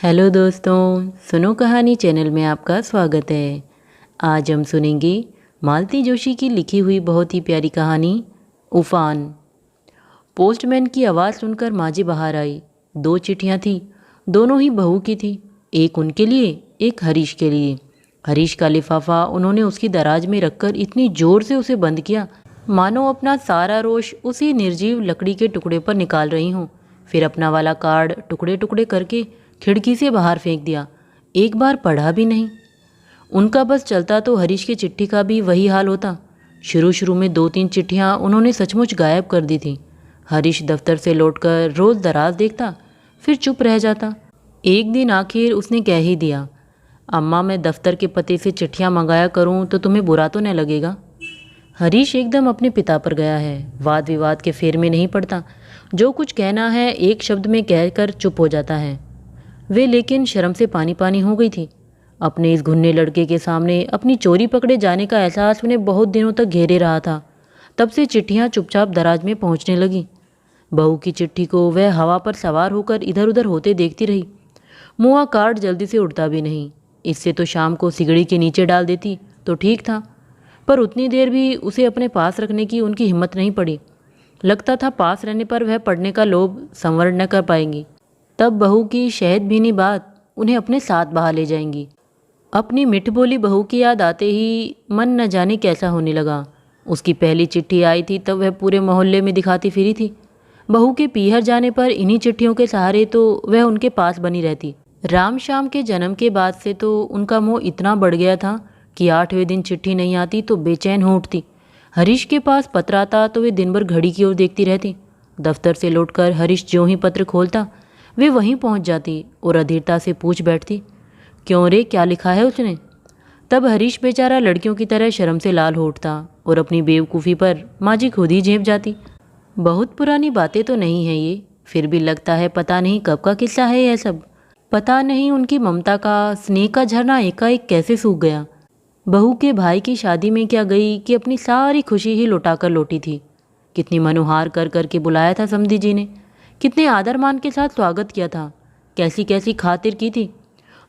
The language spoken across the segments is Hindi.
हेलो दोस्तों, सुनो कहानी चैनल में आपका स्वागत है। आज हम सुनेंगे मालती जोशी की लिखी हुई बहुत ही प्यारी कहानी उफान। पोस्टमैन की आवाज़ सुनकर माँ जी बाहर आई। 2 चिट्ठियाँ थीं, दोनों ही बहू की थी। एक उनके लिए, एक हरीश के लिए। हरीश का लिफाफा उन्होंने उसकी दराज में रखकर इतनी ज़ोर से उसे बंद किया मानो अपना सारा रोष उसी निर्जीव लकड़ी के टुकड़े पर निकाल रही हूँ। फिर अपना वाला कार्ड टुकड़े टुकड़े करके खिड़की से बाहर फेंक दिया। एक बार पढ़ा भी नहीं। उनका बस चलता तो हरीश की चिट्ठी का भी वही हाल होता। शुरू शुरू में 2-3 चिट्ठियाँ उन्होंने सचमुच गायब कर दी थी। हरीश दफ्तर से लौटकर रोज़ दराज देखता, फिर चुप रह जाता। एक दिन आखिर उसने कह ही दिया, अम्मा मैं दफ्तर के पते से चिट्ठियाँ मंगाया करूँ तो तुम्हें बुरा तो न लगेगा। हरीश एकदम अपने पिता पर गया है। वाद विवाद के फेर में नहीं पड़ता। जो कुछ कहना है एक शब्द में कहकर चुप हो जाता है। वे लेकिन शर्म से पानी पानी हो गई थी। अपने इस घुन्ने लड़के के सामने अपनी चोरी पकड़े जाने का एहसास उन्हें बहुत दिनों तक घेरे रहा था। तब से चिट्ठियाँ चुपचाप दराज में पहुँचने लगी। बहू की चिट्ठी को वह हवा पर सवार होकर इधर उधर होते देखती रही। मुआ कार्ड जल्दी से उड़ता भी नहीं। इससे तो शाम को सिगड़ी के नीचे डाल देती तो ठीक था, पर उतनी देर भी उसे अपने पास रखने की उनकी हिम्मत नहीं पड़ी। लगता था पास रहने पर वह पढ़ने का लोभ संवरण न कर पाएंगी। तब बहू की शहद भीनी बात उन्हें अपने साथ बहा ले जाएंगी। अपनी मिठ बोली बहू की याद आते ही मन न जाने कैसा होने लगा। उसकी पहली चिट्ठी आई थी तब वह पूरे मोहल्ले में दिखाती फिरी थी। बहू के पीहर जाने पर इन्हीं चिट्ठियों के सहारे तो वह उनके पास बनी रहती। राम श्याम के जन्म के बाद से तो उनका मोह इतना बढ़ गया था कि 8वें दिन चिट्ठी नहीं आती तो बेचैन हो उठती। हरीश के पास पत्र आता तो वे दिन भर घड़ी की ओर देखती रहती। दफ्तर से लौटकर हरीश ज्यों ही पत्र खोलता वे वहीं पहुंच जाती और अधीरता से पूछ बैठती, क्यों रे, क्या लिखा है उसने? तब हरीश बेचारा लड़कियों की तरह शर्म से लाल हो उठता और अपनी बेवकूफ़ी पर माँ जी खुद ही झेप जाती। बहुत पुरानी बातें तो नहीं हैं ये, फिर भी लगता है पता नहीं कब का किस्सा है यह सब। पता नहीं उनकी ममता का, स्नेह का झरना एकाएक कैसे सूख गया। बहू के भाई की शादी में क्या गई कि अपनी सारी खुशी ही लौटा कर लौटी थी। कितनी मनोहार कर करके बुलाया था समधी जी ने, कितने आदर मान के साथ स्वागत किया था, कैसी कैसी खातिर की थी।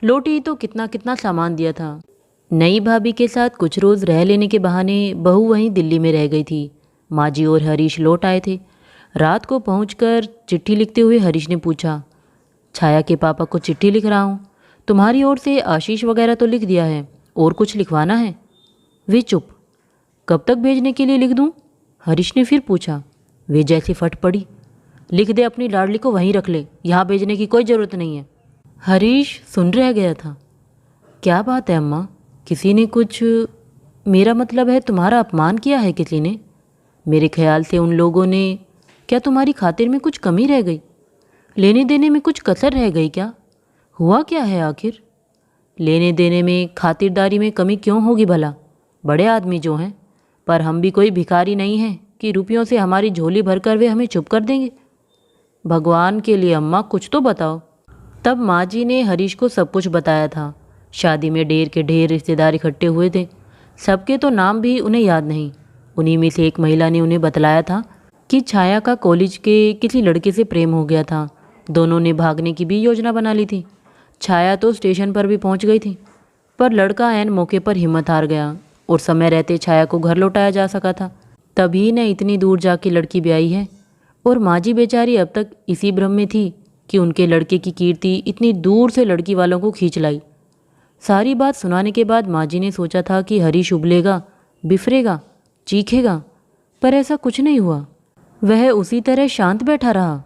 लौटी तो कितना कितना सामान दिया था। नई भाभी के साथ कुछ रोज़ रह लेने के बहाने बहू वहीं दिल्ली में रह गई थी। माँ जी और हरीश लौट आए थे। रात को पहुंचकर चिट्ठी लिखते हुए हरीश ने पूछा, छाया के पापा को चिट्ठी लिख रहा हूँ, तुम्हारी ओर से आशीष वगैरह तो लिख दिया है, और कुछ लिखवाना है? वे चुप। कब तक भेजने के लिए लिख दूँ? हरीश ने फिर पूछा। वे जैसी फट पड़ी, लिख दे, अपनी लाडली को वहीं रख ले, यहाँ भेजने की कोई ज़रूरत नहीं है। हरीश सुन रह गया था। क्या बात है अम्मा, किसी ने कुछ, मेरा मतलब है तुम्हारा अपमान किया है किसी ने? मेरे ख्याल से उन लोगों ने, क्या तुम्हारी खातिर में कुछ कमी रह गई? लेने देने में कुछ कसर रह गई क्या? हुआ क्या है आखिर? लेने देने में, खातिरदारी में कमी क्यों होगी भला? बड़े आदमी जो हैं, पर हम भी कोई भिखारी नहीं हैं कि रुपयों से हमारी झोली भरकर वे हमें चुप कर देंगे। भगवान के लिए अम्मा कुछ तो बताओ। तब माँ जी ने हरीश को सब कुछ बताया था। शादी में ढेर के ढेर रिश्तेदार इकट्ठे हुए थे। सबके तो नाम भी उन्हें याद नहीं। उन्हीं में से एक महिला ने उन्हें बतलाया था कि छाया का कॉलेज के किसी लड़के से प्रेम हो गया था। दोनों ने भागने की भी योजना बना ली थी। छाया तो स्टेशन पर भी पहुंच गई थी, पर लड़का ऐन मौके पर हिम्मत हार गया और समय रहते छाया को घर लौटाया जा सका था। तभी न इतनी दूर जाके लड़की ब्याही है, और माँ जी बेचारी अब तक इसी भ्रम में थी कि उनके लड़के की कीर्ति इतनी दूर से लड़की वालों को खींच लाई। सारी बात सुनाने के बाद माँ जी ने सोचा था कि हरीश उबलेगा, बिफरेगा, चीखेगा, पर ऐसा कुछ नहीं हुआ। वह उसी तरह शांत बैठा रहा।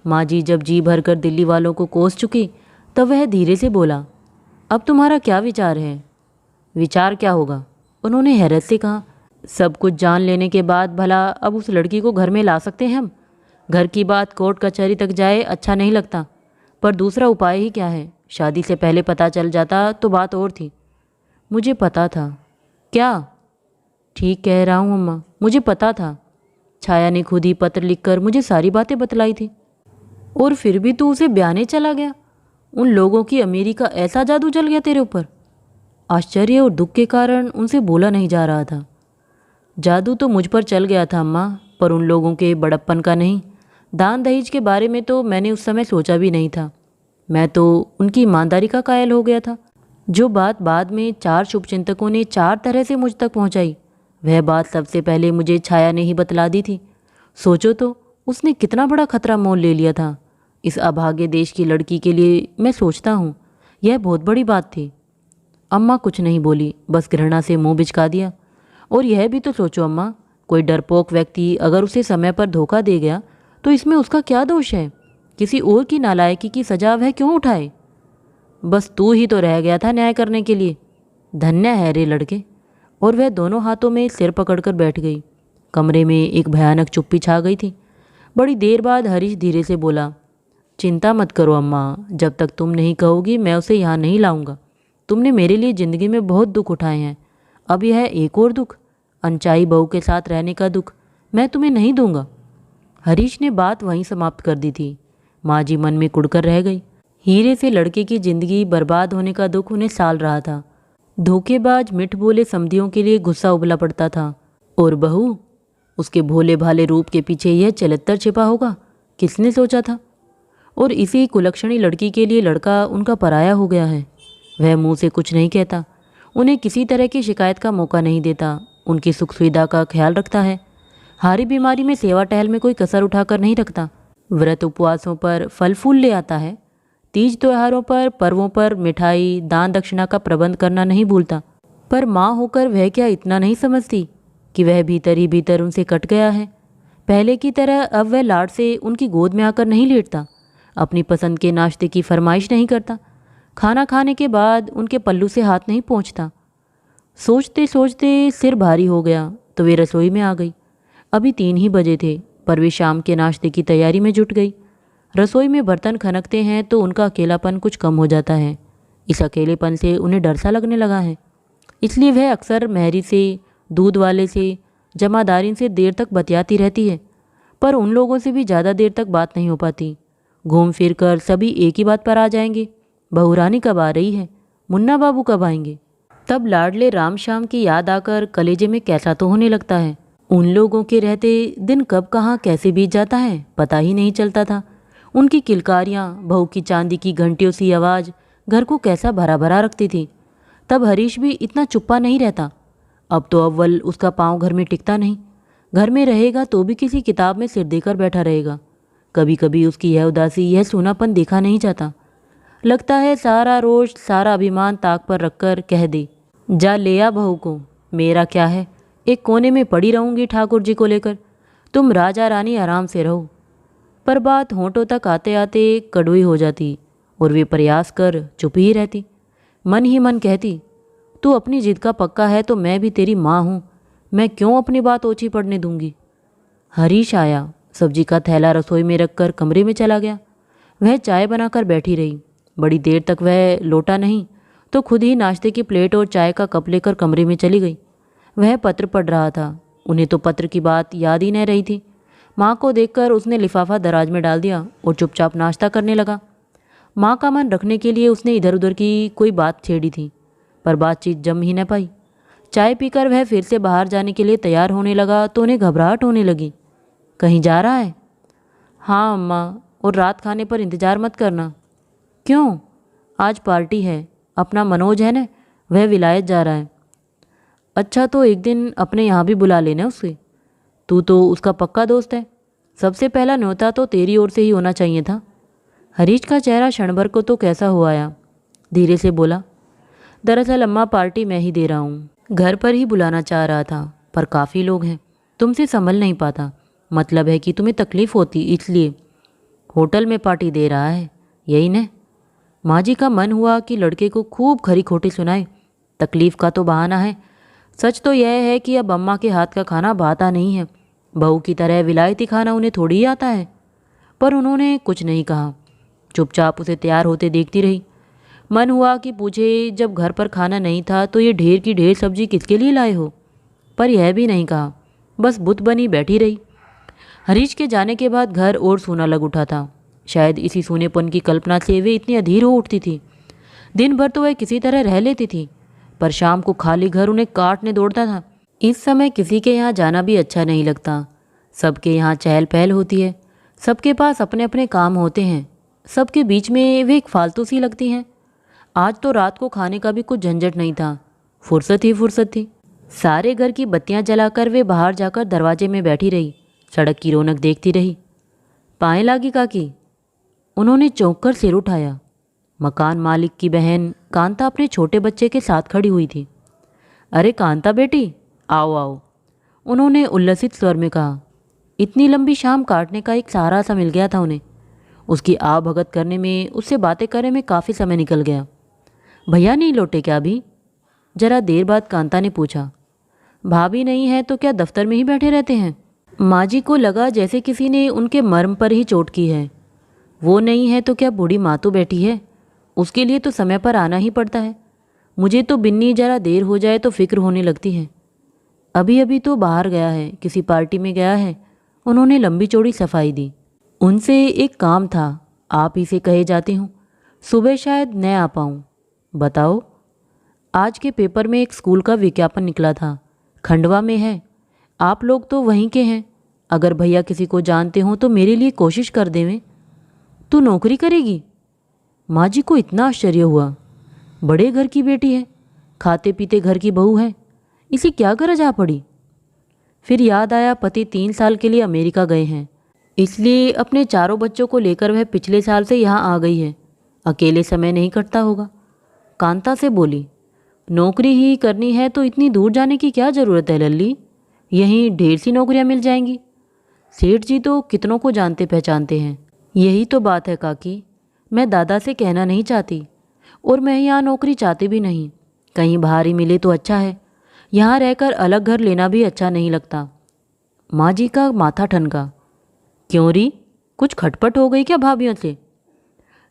माँ जी जब जी भरकर दिल्ली वालों को कोस चुकी तब वह धीरे से बोला, अब तुम्हारा क्या विचार है? विचार क्या होगा? उन्होंने हैरत से कहा। सब कुछ जान लेने के बाद भला अब उस लड़की को घर में ला सकते हैं हम? घर की बात कोर्ट कचहरी तक जाए अच्छा नहीं लगता, पर दूसरा उपाय ही क्या है? शादी से पहले पता चल जाता तो बात और थी। मुझे पता था। क्या? ठीक कह रहा हूँ अम्मा, मुझे पता था। छाया ने खुद ही पत्र लिखकर मुझे सारी बातें बतलाई थी। और फिर भी तू उसे ब्याने चला गया? उन लोगों की अमीरी का ऐसा जादू चल गया तेरे ऊपर? आश्चर्य और दुख के कारण उनसे बोला नहीं जा रहा था। जादू तो मुझ पर चल गया था अम्मा, पर उन लोगों के बड़प्पन का नहीं। दान दहेज के बारे में तो मैंने उस समय सोचा भी नहीं था। मैं तो उनकी ईमानदारी का कायल हो गया था। जो बात बाद में 4 शुभचिंतकों ने 4 तरह से मुझ तक पहुंचाई, वह बात सबसे पहले मुझे छाया ने ही बतला दी थी। सोचो तो, उसने कितना बड़ा खतरा मोल ले लिया था। इस अभागे देश की लड़की के लिए मैं सोचता हूँ यह बहुत बड़ी बात थी। अम्मा कुछ नहीं बोली, बस घृणा से मुंह बिचका दिया। और यह भी तो सोचो अम्मा, कोई डरपोक व्यक्ति अगर उसे समय पर धोखा दे गया तो इसमें उसका क्या दोष है? किसी और की नालायकी की सजा वह क्यों उठाए? बस तू ही तो रह गया था न्याय करने के लिए। धन्य है रे लड़के। और वह दोनों हाथों में सिर पकड़कर बैठ गई। कमरे में एक भयानक चुप्पी छा गई थी। बड़ी देर बाद हरीश धीरे से बोला, चिंता मत करो अम्मा, जब तक तुम नहीं कहोगी मैं उसे यहाँ नहीं लाऊंगा। तुमने मेरे लिए ज़िंदगी में बहुत दुख उठाए हैं, अब यह एक और दुख, अनचाही बहू के साथ रहने का दुख, मैं तुम्हें नहीं दूंगा। हरीश ने बात वहीं समाप्त कर दी थी। माँ जी मन में कुढ़कर रह गई। हीरे से लड़के की जिंदगी बर्बाद होने का दुख उन्हें साल रहा था। धोखेबाज मिठ बोले समधियों के लिए गुस्सा उबला पड़ता था। और बहू, उसके भोले भाले रूप के पीछे यह चलत्तर छिपा होगा, किसने सोचा था? और इसी कुलक्षणी लड़की के लिए लड़का उनका पराया हो गया है। वह मुंह से कुछ नहीं कहता, उन्हें किसी तरह की शिकायत का मौका नहीं देता, उनकी सुख सुविधा का ख्याल रखता है। हारी बीमारी में सेवा टहल में कोई कसर उठाकर नहीं रखता। व्रत उपवासों पर फल फूल ले आता है। तीज त्योहारों पर, पर्वों पर मिठाई दान दक्षिणा का प्रबंध करना नहीं भूलता। पर माँ होकर वह क्या इतना नहीं समझती कि वह भीतर ही भीतर उनसे कट गया है? पहले की तरह अब वह लाड से उनकी गोद में आकर नहीं लेटता, अपनी पसंद के नाश्ते की फरमाइश नहीं करता, खाना खाने के बाद उनके पल्लू से हाथ नहीं पोंछता। सोचते सोचते सिर भारी हो गया तो वे रसोई में आ गई। अभी 3 ही बजे थे, पर वे शाम के नाश्ते की तैयारी में जुट गई। रसोई में बर्तन खनकते हैं तो उनका अकेलापन कुछ कम हो जाता है। इस अकेलेपन से उन्हें डर सा लगने लगा है। इसलिए वह अक्सर मेहरी से, दूध वाले से, जमादारिन से देर तक बतियाती रहती है, पर उन लोगों से भी ज़्यादा देर तक बात नहीं हो पाती। घूम फिर कर सभी एक ही बात पर आ जाएंगे, बहुरानी कब आ रही है, मुन्ना बाबू कब आएंगे। तब लाडले राम श्याम की याद आकर कलेजे में कैसा तो होने लगता है। उन लोगों के रहते दिन कब कहाँ कैसे बीत जाता है पता ही नहीं चलता था। उनकी किलकारियाँ, बहू की चांदी की घंटियों सी आवाज़ घर को कैसा भरा भरा रखती थी। तब हरीश भी इतना चुप्पा नहीं रहता। अब तो अव्वल उसका पाँव घर में टिकता नहीं। घर में रहेगा तो भी किसी किताब में सिर देकर बैठा रहेगा। कभी कभी उसकी यह उदासी, यह सूनापन देखा नहीं जाता। लगता है सारा रोष, सारा अभिमान ताक पर रखकर कह दे, जा ले आ बहू को, मेरा क्या है, एक कोने में पड़ी रहूंगी ठाकुर जी को लेकर, तुम राजा रानी आराम से रहो। पर बात होंठों तक आते आते कड़वी हो जाती और वे प्रयास कर चुप ही रहती। मन ही मन कहती, तू अपनी जिद का पक्का है तो मैं भी तेरी माँ हूँ, मैं क्यों अपनी बात ओछी पड़ने दूंगी। हरीश आया, सब्जी का थैला रसोई में रखकर कमरे में चला गया। वह चाय बनाकर बैठी रही। बड़ी देर तक वह लौटा नहीं तो खुद ही नाश्ते की प्लेट और चाय का कप लेकर कमरे में चली गई। वह पत्र पढ़ रहा था। उन्हें तो पत्र की बात याद ही न रही थी। माँ को देखकर उसने लिफाफा दराज में डाल दिया और चुपचाप नाश्ता करने लगा। माँ का मन रखने के लिए उसने इधर उधर की कोई बात छेड़ी थी, पर बातचीत जम ही न पाई। चाय पीकर वह फिर से बाहर जाने के लिए तैयार होने लगा तो उन्हें घबराहट होने लगी। कहीं जा रहा है? हाँ अम्मा, और रात खाने पर इंतज़ार मत करना। क्यों? आज पार्टी है, अपना मनोज है न, वह विलायत जा रहा है। अच्छा, तो एक दिन अपने यहाँ भी बुला लेना उसे, तू तो उसका पक्का दोस्त है। सबसे पहला न्योता तो तेरी ओर से ही होना चाहिए था। हरीश का चेहरा क्षण भर को तो कैसा हो आया। धीरे से बोला, दरअसल अम्मा पार्टी मैं ही दे रहा हूँ। घर पर ही बुलाना चाह रहा था, पर काफ़ी लोग हैं, तुमसे संभल नहीं पाता। मतलब है कि तुम्हें तकलीफ़ होती, इसलिए होटल में पार्टी दे रहा है, यही न। माँ जी का मन हुआ कि लड़के को खूब खरी खोटी सुनाए। तकलीफ़ का तो बहाना है, सच तो यह है कि अब अम्मा के हाथ का खाना भाता नहीं है। बहू की तरह विलायती खाना उन्हें थोड़ी ही आता है। पर उन्होंने कुछ नहीं कहा, चुपचाप उसे तैयार होते देखती रही। मन हुआ कि पूछे, जब घर पर खाना नहीं था तो ये ढेर की ढेर सब्जी किसके लिए लाए हो, पर यह भी नहीं कहा, बस बुत बनी बैठी रही। हरीश के जाने के बाद घर और सूना लग उठा था। शायद इसी सूनेपन की कल्पना से वे इतनी अधीर हो उठती थी। दिन भर तो वह किसी तरह रह लेती थी, पर शाम को खाली घर उन्हें काटने दौड़ता था। इस समय किसी के यहाँ जाना भी अच्छा नहीं लगता। सबके यहाँ चहल पहल होती है, सबके पास अपने अपने काम होते हैं। सबके बीच में वे एक फालतू सी लगती हैं। आज तो रात को खाने का भी कुछ झंझट नहीं था, फुर्सत ही फुर्सत थी। सारे घर की बत्तियां जलाकर वे बाहर जाकर दरवाजे में बैठी रही, सड़क की रौनक देखती रही। पाए लागी काकी? उन्होंने चौंक कर सिर उठाया। मकान मालिक की बहन कांता अपने छोटे बच्चे के साथ खड़ी हुई थी। अरे कांता बेटी, आओ आओ, उन्होंने उल्लसित स्वर में कहा। इतनी लंबी शाम काटने का एक सहारा सा मिल गया था उन्हें। उसकी आवभगत करने में, उससे बातें करने में काफ़ी समय निकल गया। भैया नहीं लौटे क्या अभी? जरा देर बाद कांता ने पूछा। भाभी नहीं है तो क्या दफ्तर में ही बैठे रहते हैं? माँ जी को लगा जैसे किसी ने उनके मर्म पर ही चोट की है। वो नहीं है तो क्या बूढ़ी माँ तो बैठी है, उसके लिए तो समय पर आना ही पड़ता है। मुझे तो बिन्नी जरा देर हो जाए तो फिक्र होने लगती है। अभी अभी तो बाहर गया है, किसी पार्टी में गया है। उन्होंने लंबी चौड़ी सफाई दी। उनसे एक काम था, आप ही से कहे जाती हूँ। सुबह शायद न आ पाऊँ। बताओ। आज के पेपर में एक स्कूल का विज्ञापन निकला था, खंडवा में है। आप लोग तो वहीं के हैं, अगर भैया किसी को जानते हो तो मेरे लिए कोशिश कर देवें। तू नौकरी करेगी? माँ जी को इतना आश्चर्य हुआ। बड़े घर की बेटी है, खाते पीते घर की बहू है, इसे क्या गरज आ पड़ी? फिर याद आया पति 3 साल के लिए अमेरिका गए हैं, इसलिए अपने चारों बच्चों को लेकर वह पिछले साल से यहाँ आ गई है। अकेले समय नहीं कटता होगा। कांता से बोली, नौकरी ही करनी है तो इतनी दूर जाने की क्या ज़रूरत है लल्ली, यहीं ढेर सी नौकरियाँ मिल जाएंगी। सेठ जी तो कितनों को जानते पहचानते हैं। यही तो बात है काकी, मैं दादा से कहना नहीं चाहती, और मैं यहाँ नौकरी चाहती भी नहीं। कहीं बाहर ही मिले तो अच्छा है, यहाँ रहकर अलग घर लेना भी अच्छा नहीं लगता। माँ जी का माथा ठनका। क्यों री, कुछ खटपट हो गई क्या भाभीयों से?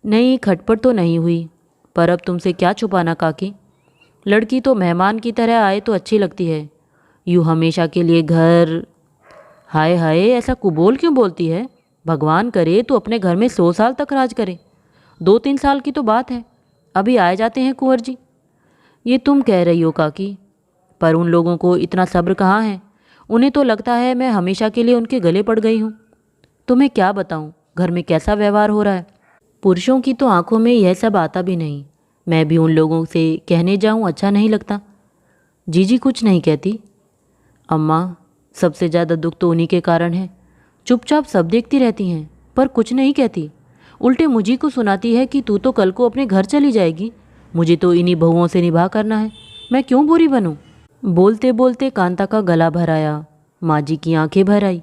नहीं, खटपट तो नहीं हुई, पर अब तुमसे क्या छुपाना काकी। लड़की तो मेहमान की तरह आए तो अच्छी लगती है, यूँ हमेशा के लिए घर। हाय हाय, ऐसा कुबोल क्यों बोलती है? भगवान करे तो अपने घर में 100 साल तक राज करे। 2-3 साल की तो बात है, अभी आए जाते हैं कुंवर जी। ये तुम कह रही हो काकी, पर उन लोगों को इतना सब्र कहाँ है। उन्हें तो लगता है मैं हमेशा के लिए उनके गले पड़ गई हूँ। तुम्हें क्या बताऊँ घर में कैसा व्यवहार हो रहा है। पुरुषों की तो आंखों में यह सब आता भी नहीं। मैं भी उन लोगों से कहने जाऊँ अच्छा नहीं लगता। जीजी कुछ नहीं कहती? अम्मा, सबसे ज़्यादा दुख तो उन्हीं के कारण है। चुपचाप सब देखती रहती हैं पर कुछ नहीं कहती, उल्टे मुझी को सुनाती है कि तू तो कल को अपने घर चली जाएगी। मुझे तो इन्हीं बहुओं से निभा करना है, मैं क्यों बुरी बनूं? बोलते बोलते कांता का गला भर आया। माँ जी की आंखें भर आई।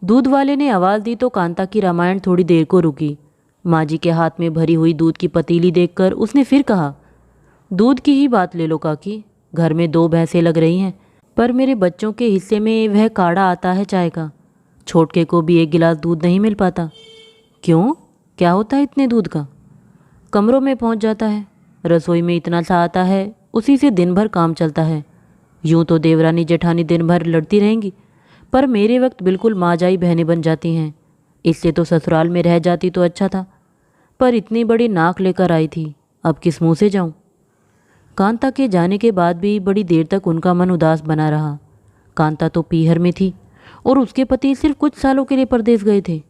दूध वाले ने आवाज़ दी तो कांता की रामायण थोड़ी देर को रुकी। माँ जी के हाथ में भरी हुई दूध की पतीली देखकर उसने फिर कहा, दूध की ही बात ले लो काकी। घर में 2 भैंसें लग रही हैं, पर मेरे बच्चों के हिस्से में वह काढ़ा आता है चाय का। छोटके को भी 1 गिलास दूध नहीं मिल पाता। क्यों, क्या होता है इतने दूध का? कमरों में पहुंच जाता है, रसोई में इतना सा आता है, उसी से दिन भर काम चलता है। यूं तो देवरानी जेठानी दिन भर लड़ती रहेंगी, पर मेरे वक्त बिल्कुल माजाई बहनें बन जाती हैं। इससे तो ससुराल में रह जाती तो अच्छा था, पर इतनी बड़ी नाक लेकर आई थी, अब किस मुँह से जाऊँ। कांता के जाने के बाद भी बड़ी देर तक उनका मन उदास बना रहा। कांता तो पीहर में थी और उसके पति सिर्फ कुछ सालों के लिए परदेश गए थे।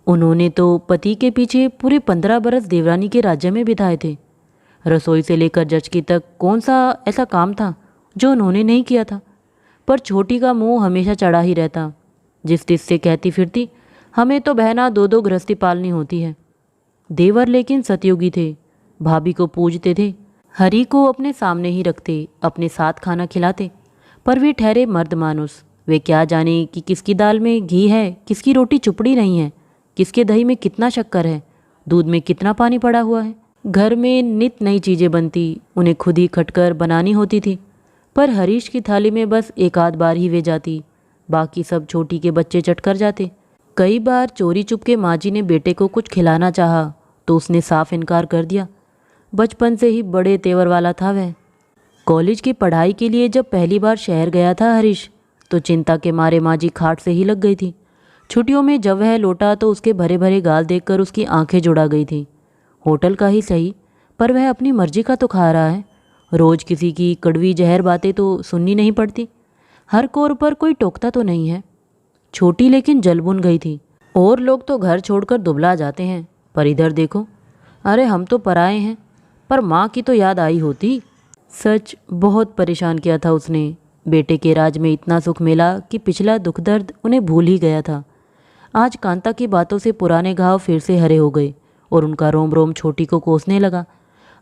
उन्होंने तो पति के पीछे पूरे 15 बरस देवरानी के राज्य में बिताए थे। रसोई से लेकर जचकी तक कौन सा ऐसा काम था जो उन्होंने नहीं किया था। पर छोटी का मुंह हमेशा चढ़ा ही रहता, जिस तिस से कहती फिरती, हमें तो बहना 2-2 गृहस्थी पालनी होती है। देवर लेकिन सतयुगी थे, भाभी को पूजते थे, हरी को अपने सामने ही रखते, अपने साथ खाना खिलाते। पर वे ठहरे मर्द मानुस, वे क्या जाने कि किसकी दाल में घी है, किसकी रोटी चुपड़ी नहीं है, किसके दही में कितना शक्कर है, दूध में कितना पानी पड़ा हुआ है। घर में नित नई चीज़ें बनती, उन्हें खुद ही खटकर बनानी होती थी। पर हरीश की थाली में बस 1 आध बार ही वे जाती, बाकी सब छोटी के बच्चे चट कर जाते। कई बार चोरी चुपके माँ जी ने बेटे को कुछ खिलाना चाहा तो उसने साफ इनकार कर दिया। बचपन से ही बड़े तेवर वाला था वह। कॉलेज की पढ़ाई के लिए जब पहली बार शहर गया था हरीश, तो चिंता के मारे माँ जी खाट से ही लग गई थी। छुट्टियों में जब वह लौटा तो उसके भरे भरे गाल देखकर उसकी आंखें जुड़ा गई थी। होटल का ही सही, पर वह अपनी मर्जी का तो खा रहा है। रोज किसी की कड़वी जहर बातें तो सुननी नहीं पड़ती। हर कोर पर कोई टोकता तो नहीं है। छोटी लेकिन जलबुन गई थी। और लोग तो घर छोड़कर दुबला जाते हैं, पर इधर देखो, अरे हम तो पराए हैं, पर माँ की तो याद आई होती। सच बहुत परेशान किया था उसने। बेटे के राज में इतना सुख मिला कि पिछला दुख दर्द उन्हें भूल ही गया था। आज कांता की बातों से पुराने घाव फिर से हरे हो गए और उनका रोम रोम छोटी को कोसने लगा।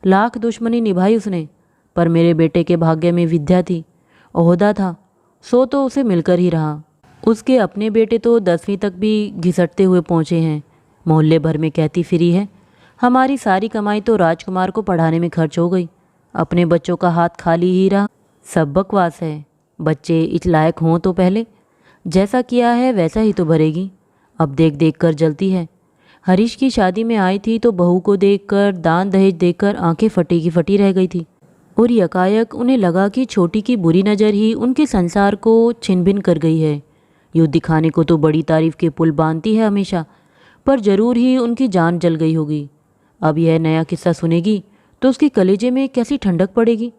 लाख दुश्मनी निभाई उसने, पर मेरे बेटे के भाग्य में विद्या थी, ओहदा था, सो तो उसे मिलकर ही रहा। उसके अपने बेटे तो 10वीं तक भी घिसटते हुए पहुँचे हैं। मोहल्ले भर में कहती फिरी है, हमारी सारी कमाई तो राजकुमार को पढ़ाने में खर्च हो गई, अपने बच्चों का हाथ खाली ही रहा। सब बकवास है। बच्चे इस लायक हों तो पहले, जैसा किया है वैसा ही तो भरेगी। अब देख देख कर जलती है। हरीश की शादी में आई थी तो बहू को देखकर, दान दहेज देखकर आंखें फटी की फटी रह गई थी। और यकायक उन्हें लगा कि छोटी की बुरी नज़र ही उनके संसार को छिन-भिन कर गई है। यूँ दिखाने को तो बड़ी तारीफ के पुल बांधती है हमेशा, पर ज़रूर ही उनकी जान जल गई होगी। अब यह नया किस्सा सुनेगी तो उसके कलेजे में कैसी ठंडक पड़ेगी।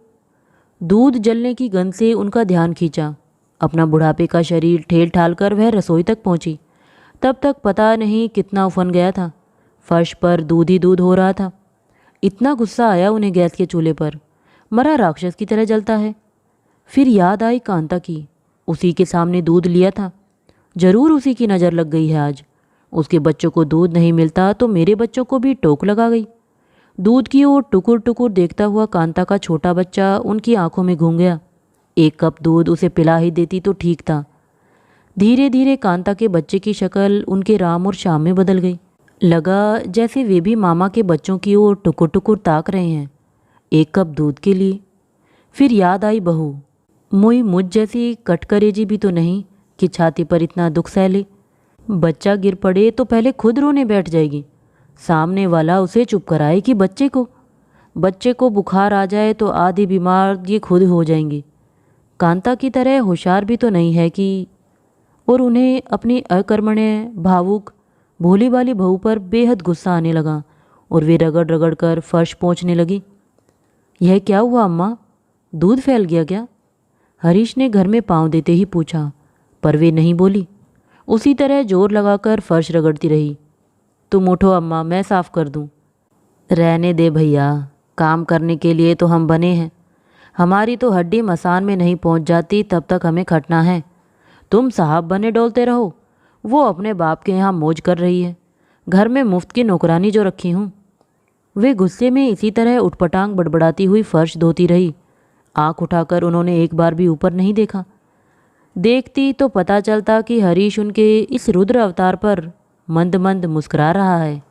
दूध जलने की गंध से उनका ध्यान खींचा। अपना बुढ़ापे का शरीर ठेल ठाल कर वह रसोई तक पहुंची। तब तक पता नहीं कितना उफन गया था। फर्श पर दूध ही दूध हो रहा था। इतना गुस्सा आया उन्हें गैस के चूल्हे पर, मरा राक्षस की तरह जलता है। फिर याद आई कांता की, उसी के सामने दूध लिया था। जरूर उसी की नज़र लग गई है आज। उसके बच्चों को दूध नहीं मिलता तो मेरे बच्चों को भी टोक लगा गई। दूध की ओर टुकुर टुकुर देखता हुआ कांता का छोटा बच्चा उनकी आंखों में घूम गया। एक कप दूध उसे पिला ही देती तो ठीक था। धीरे धीरे कांता के बच्चे की शक्ल उनके राम और श्याम में बदल गई। लगा जैसे वे भी मामा के बच्चों की ओर टुकुर टुकुर ताक रहे हैं, एक कप दूध के लिए। फिर याद आई बहू। मुझ जैसी कटकरेजी भी तो नहीं कि छाती पर इतना दुख सह ले। बच्चा गिर पड़े तो पहले खुद रोने बैठ जाएगी, सामने वाला उसे चुप कराए कि बच्चे को बुखार आ जाए तो आधी बीमार ये खुद हो जाएंगी। कांता की तरह होशियार भी तो नहीं है कि। और उन्हें अपनी अकर्मण्य, भावुक, भोली भाली बहू पर बेहद गुस्सा आने लगा और वे रगड़ रगड़ कर फर्श पोंछने लगी। यह क्या हुआ अम्मा, दूध फैल गया क्या? हरीश ने घर में पांव देते ही पूछा, पर वे नहीं बोली। उसी तरह जोर लगाकर फर्श रगड़ती रही। तुम उठो अम्मा, मैं साफ कर दूं। रहने दे भैया, काम करने के लिए तो हम बने हैं। हमारी तो हड्डी मसान में नहीं पहुंच जाती तब तक हमें खटना है। तुम साहब बने डोलते रहो। वो अपने बाप के यहाँ मौज कर रही है, घर में मुफ्त की नौकरानी जो रखी हूँ। वे गुस्से में इसी तरह उठपटांग बड़बड़ाती हुई फर्श धोती रही। आँख उठाकर उन्होंने एक बार भी ऊपर नहीं देखा। देखती तो पता चलता कि हरीश उनके इस रुद्र अवतार पर मंद मंद मुस्कुरा रहा है।